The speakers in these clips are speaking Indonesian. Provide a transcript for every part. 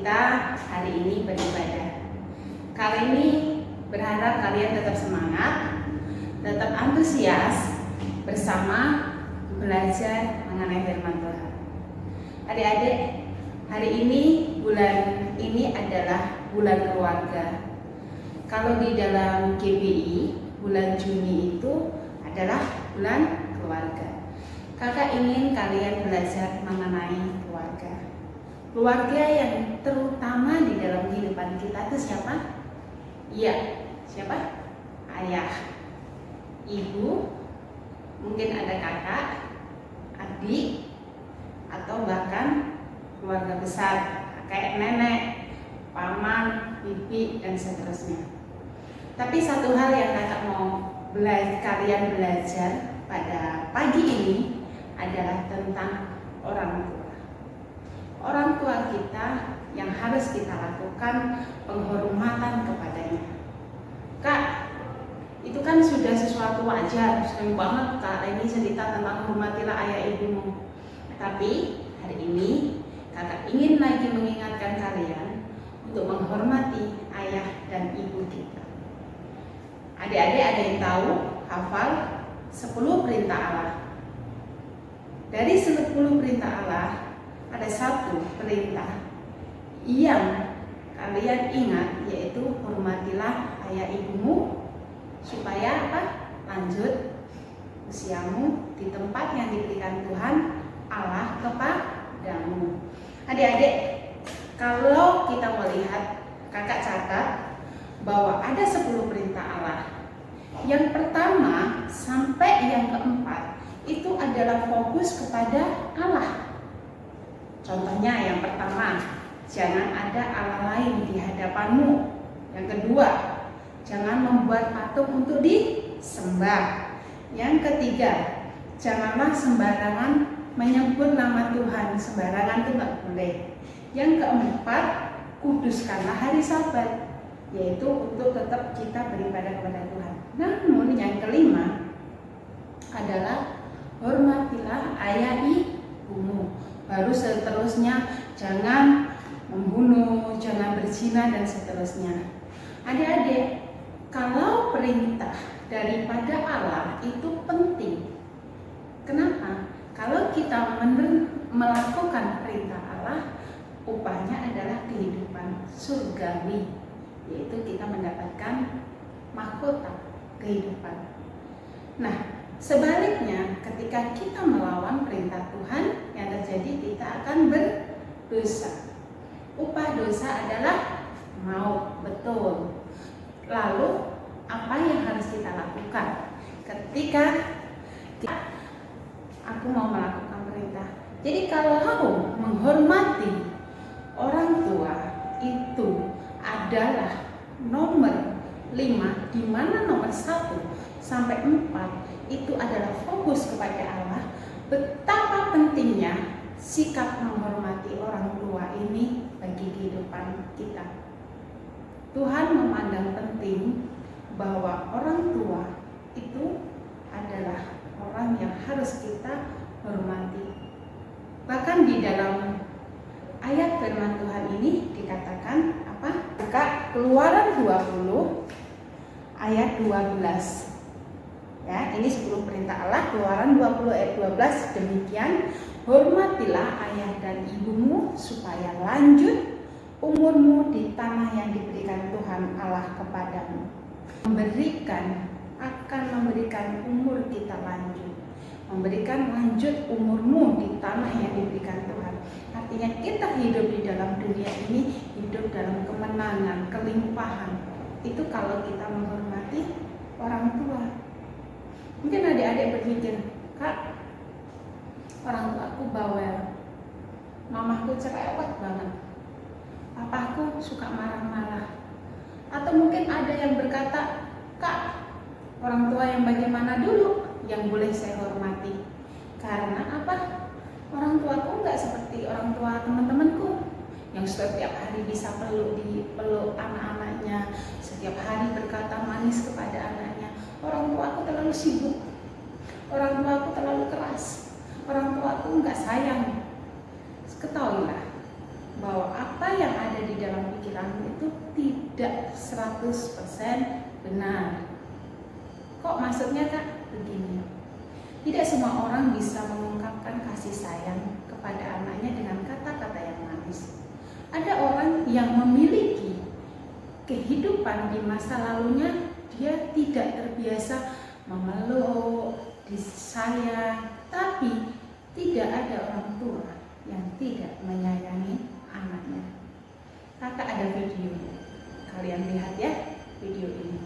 kita hari ini beribadah. Kali ini berharap kalian tetap semangat, tetap antusias bersama belajar mengenai firman Tuhan. Adik-adik, hari ini bulan ini adalah bulan keluarga. Kalau di dalam GBI, bulan Juni itu adalah bulan keluarga. Kakak ingin kalian belajar mengenai keluarga. Keluarga yang terutama di dalam kehidupan kita itu siapa? Iya, siapa? Ayah, ibu, mungkin ada kakak, adik, atau bahkan keluarga besar kayak nenek, paman, bibi, dan seterusnya. Tapi satu hal yang kakak mau kalian belajar pada pagi ini adalah tentang orang tua. Orang tua kita yang harus kita lakukan penghormatan kepadanya. Kak, itu kan sudah sesuatu wajar, sering banget Kak ini cerita tentang hormatilah ayah ibumu. Tapi hari ini kakak ingin lagi mengingatkan kalian untuk menghormati ayah dan ibu kita. Adik-adik ada yang tahu hafal 10 perintah Allah. Dari 10 perintah Allah ada satu perintah yang kalian ingat, yaitu hormatilah ayah ibumu supaya apa? Lanjut usiamu di tempat yang diberikan Tuhan Allah kepadamu. Adik-adik, kalau kita melihat, kakak catat bahwa ada 10 perintah Allah. Yang pertama sampai yang keempat itu adalah fokus kepada Allah. Contohnya yang pertama, jangan ada Allah lain di hadapanmu. Yang kedua, jangan membuat patung untuk disembah. Yang ketiga, janganlah sembarangan menyebut nama Tuhan, sembarangan itu nggak boleh. Yang keempat, kuduskanlah hari Sabat, yaitu untuk tetap kita beribadah kepada Tuhan. Namun yang kelima adalah hormatilah ayah ibumu. Baru seterusnya jangan membunuh, jangan berzina, dan seterusnya. Adik-adik, kalau perintah daripada Allah itu penting. Kenapa? Kalau kita melakukan perintah Allah, upahnya adalah kehidupan surgawi, yaitu kita mendapatkan mahkota kehidupan. Nah, sebaliknya ketika kita melawan perintah Tuhan, yang terjadi kita akan berdosa. Upah dosa adalah maut, betul. Lalu apa yang harus kita lakukan ketika aku mau melakukan perintah? Jadi kalau menghormati orang tua itu adalah nomor 5, di mana nomor 1 sampai 4 itu adalah fokus kepada Allah. Betapa pentingnya sikap menghormati orang tua ini bagi kehidupan kita. Tuhan memandang penting bahwa orang tua itu adalah orang yang harus kita hormati. Bahkan di dalam ayat firman Tuhan ini dikatakan apa? Keluaran 20 ayat 12. Ya, ini 10 perintah Allah. Keluaran 20 ayat 12 demikian, hormatilah ayah dan ibumu supaya lanjut umurmu di tanah yang diberikan Tuhan Allah kepadamu. Akan memberikan umur kita lanjut, memberikan lanjut umurmu di tanah yang diberikan Tuhan. Artinya kita hidup di dalam dunia ini, hidup dalam kemenangan, kelimpahan. Itu kalau kita menghormati orang tua. Mungkin adik-adik berpikir, Kak, orang tua aku bawel, mamaku cerewet banget, papaku suka marah-marah. Atau mungkin ada yang berkata, Kak, orang tua yang bagaimana dulu yang boleh saya hormati? Karena apa? Orang tuaku nggak seperti orang tua teman-temanku yang setiap hari bisa dipeluk anak-anaknya, setiap hari berkata manis kepada anaknya. Orang tua aku terlalu sibuk, orang tua aku terlalu keras, orang tua aku nggak sayang. Ketahuilah bahwa apa yang ada kamu itu tidak 100% benar. Kok maksudnya Kak? Begini, tidak semua orang bisa mengungkapkan kasih sayang kepada anaknya dengan kata-kata yang manis. Ada orang yang memiliki kehidupan di masa lalunya, dia tidak terbiasa memeluk, disayang, tapi tidak ada orang tua yang tidak menyayangi anaknya. Kakak ada video, kalian lihat ya video ini.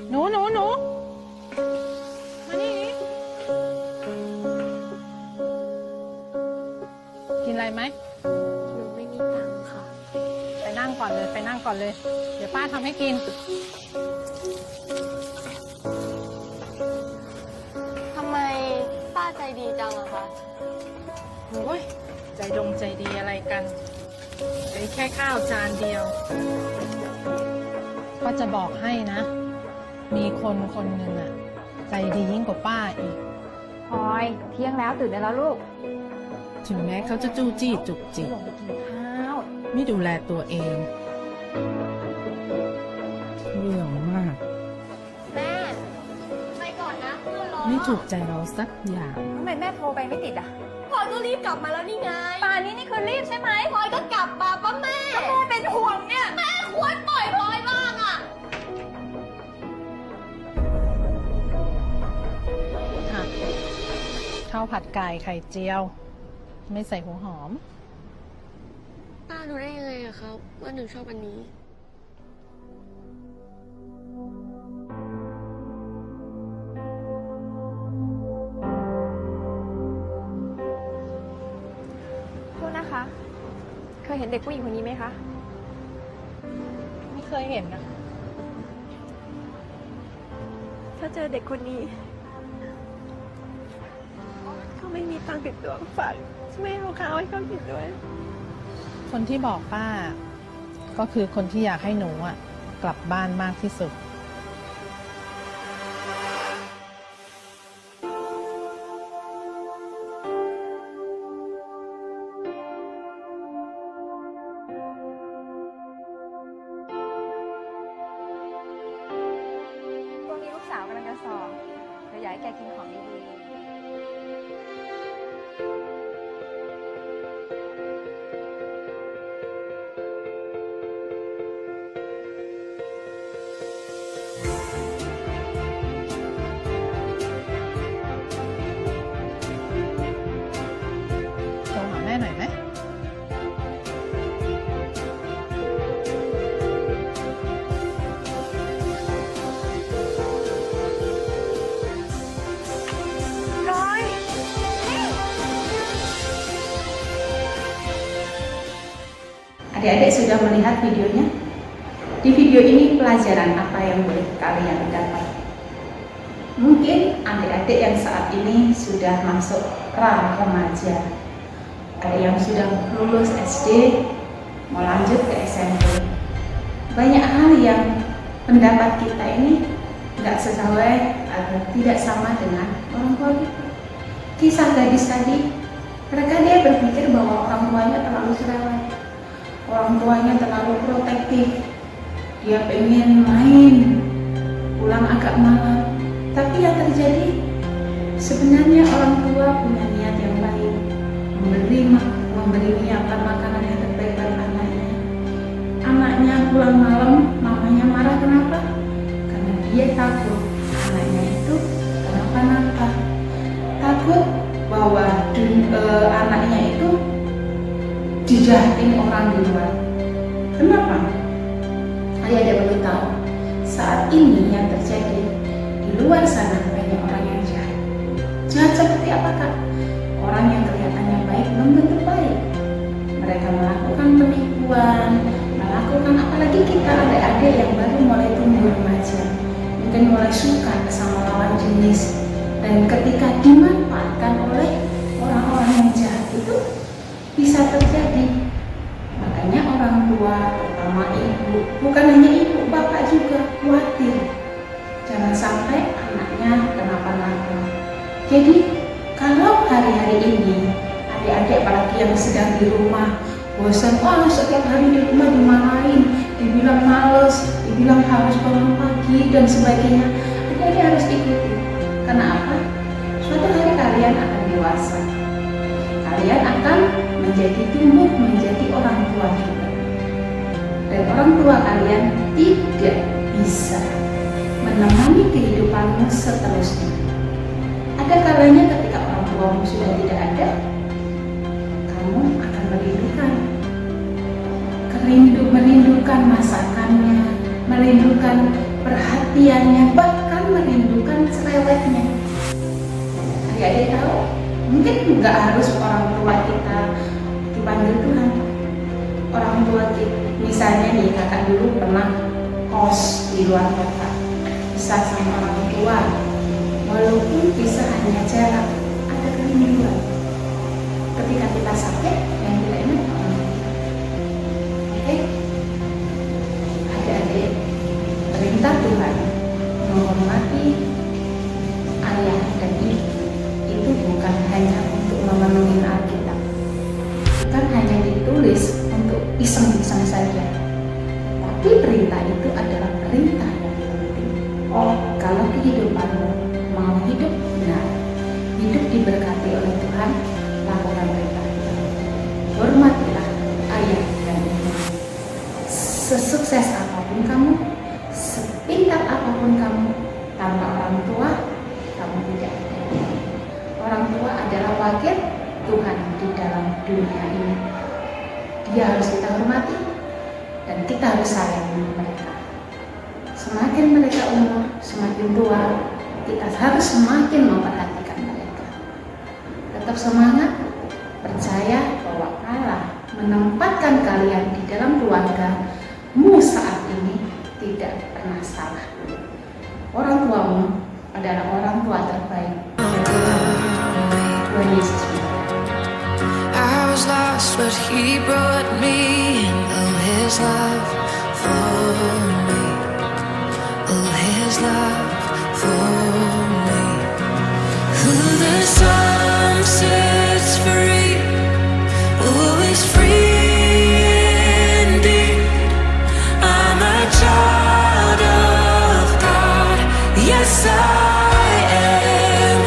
หนูมานี่กินอะไรไหม หนูไม่มีตังค์ค่ะ ไปนั่งก่อนเลย เดี๋ยวป้าทำให้กิน ทำไมป้าใจดีจังอะคะ โอ้ยใจดีอะไรกันไอ้แค่ข้าวจานเดียว ก็จะบอกให้นะ มีคนหนึ่งอะใจดียิ่งกว่าป้าอีก พลอยเที่ยงแล้วตื่นได้แล้วลูก ถึงแม้เขาจะจู้จี้จุกจิก ลงไปกินข้าว ไม่ดูแลตัวเองเรื่องมาก แม่ ไปก่อนนะเพื่อนรอ ไม่ถูกใจเราสักอย่าง ทำไมแม่โทรไปไม่ติดอ่ะ พลอยก็รีบกลับมาแล้วนี่ไง ป่านนี้นี่คือรีบใช่ไหม พลอยก็กลับมาป้าแม่ แม่เป็นห่วงเนี่ย แม่ควรปล่อยพลอยบ้างอะ ค่ะข้าวผัดไก่ไข่เจียว ไม่ใส่หัวหอม ป้ารู้ได้ยังไงอะครับว่าหนูชอบอันนี้ โทษนะคะ เคยเห็นเด็กผู้หญิงคนนี้ไหมคะ ไม่เคยเห็นนะ ถ้าเจอเด็กคนนี้เขาไม่มีตังค์ติดตัวฝากไม่เอาข้าวให้เขากินด้วย คนที่บอกป้า ก็คือคนที่อยากให้หนูอ่ะ กลับบ้านมากที่สุด ช่วงนี้ลูกสาวกำลังจะสอบเลยอยากให้แกกินของดีๆ โทรหาแม่หน่อยไหม Adik-adik sudah melihat videonya? Di video ini pelajaran apa yang boleh kalian dapat? Mungkin adik-adik yang saat ini sudah masuk remaja, ada yang sudah lulus SD, mau lanjut ke SMP. Banyak hal yang pendapat kita ini nggak sesuai atau tidak sama dengan orang tua kita. Kisah gadis tadi, mereka dia berpikir bahwa orang tuanya terlalu cerewet, orang tuanya terlalu protektif, dia pengen main, pulang agak malam. Tapi yang terjadi, sebenarnya orang tua punya niat yang baik, memberi menyiapkan makanan yang terbaik buat anaknya. Anaknya pulang malam, mamanya marah kenapa? Karena dia takut anaknya itu kenapa-napa, takut bahwa anaknya itu dijahatin orang di luar. Kenapa? Adik-adik perlu tahu, saat ini yang terjadi di luar sana banyak orang yang jahat. Jahat seperti apakah? Orang yang kelihatannya baik belum tentu baik. Mereka melakukan penipuan, melakukan, apalagi kita adik-adik yang baru mulai tumbuh remaja, mungkin mulai suka sama lawan jenis, dan ketika dimanfaatkan oleh orang-orang yang jahat itu bisa terjadi. Makanya orang tua, terutama ibu, bukan hanya ibu, bapak juga khawatir sampai anaknya kenapa-napa. Jadi kalau hari-hari ini adik-adik apalagi yang sedang di rumah bosan, setiap hari di rumah dimarahin, dibilang males, dibilang harus bangun pagi dan sebagainya, adik-adik harus ikuti. Karena apa? Suatu hari kalian akan dewasa, kalian akan tumbuh menjadi orang tua juga, dan orang tua kalian tidak bisa menemani kehidupanmu seterusnya. Ada kalanya ketika orang tuamu sudah tidak ada, kamu akan merindukan masakannya, merindukan perhatiannya, bahkan merindukan cerewetnya. Adik-adik tahu, mungkin nggak harus orang tua kita dipanggil Tuhan. Orang tua kita, misalnya nih kakak dulu pernah kos di luar kota, bisa sama orang tua, walaupun bisa hanya jarak, ada kerinduan. Ketika kita sakit, yang kita ingat orang tua. Oke? Adik-adik, perintah Tuhan menghormati ayah dan ibu itu bukan hanya untuk memenuhi Alkitab, bukan hanya ditulis untuk iseng-iseng saja, tapi perintah itu adalah perintah yang penting. Kalau kehidupanmu mau hidup benar, hidup diberkati oleh Tuhan, lakukan perintah Tuhan. Hormatilah ayah dan ibu. Sesukses apapun kamu, sepintar apapun kamu, tanpa orang tua, kamu tidak ada. Orang tua adalah wakil Tuhan di dalam dunia ini. Dia harus kita hormati dan kita harus sayangi mereka. Semakin mereka umur, semakin tua, kita harus semakin memperhatikan mereka. Tetap semangat, percaya bahwa Allah menempatkan kalian di dalam keluargamu saat ini tidak pernah salah. Orang tuamu adalah orang tua terbaik. Tuhan Yesus memberkati. I was lost, but He brought me in. Oh, His love for me. Oh, His love for me. Who the Son sets free, oh, is free indeed. I'm a child of God. Yes, I am.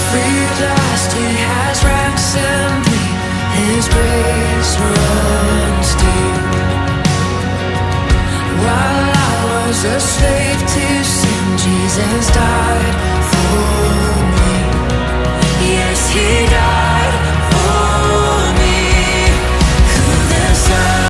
Free at last, He has ransomed me. His grace runs deep. While I was a slave to sin, Jesus died for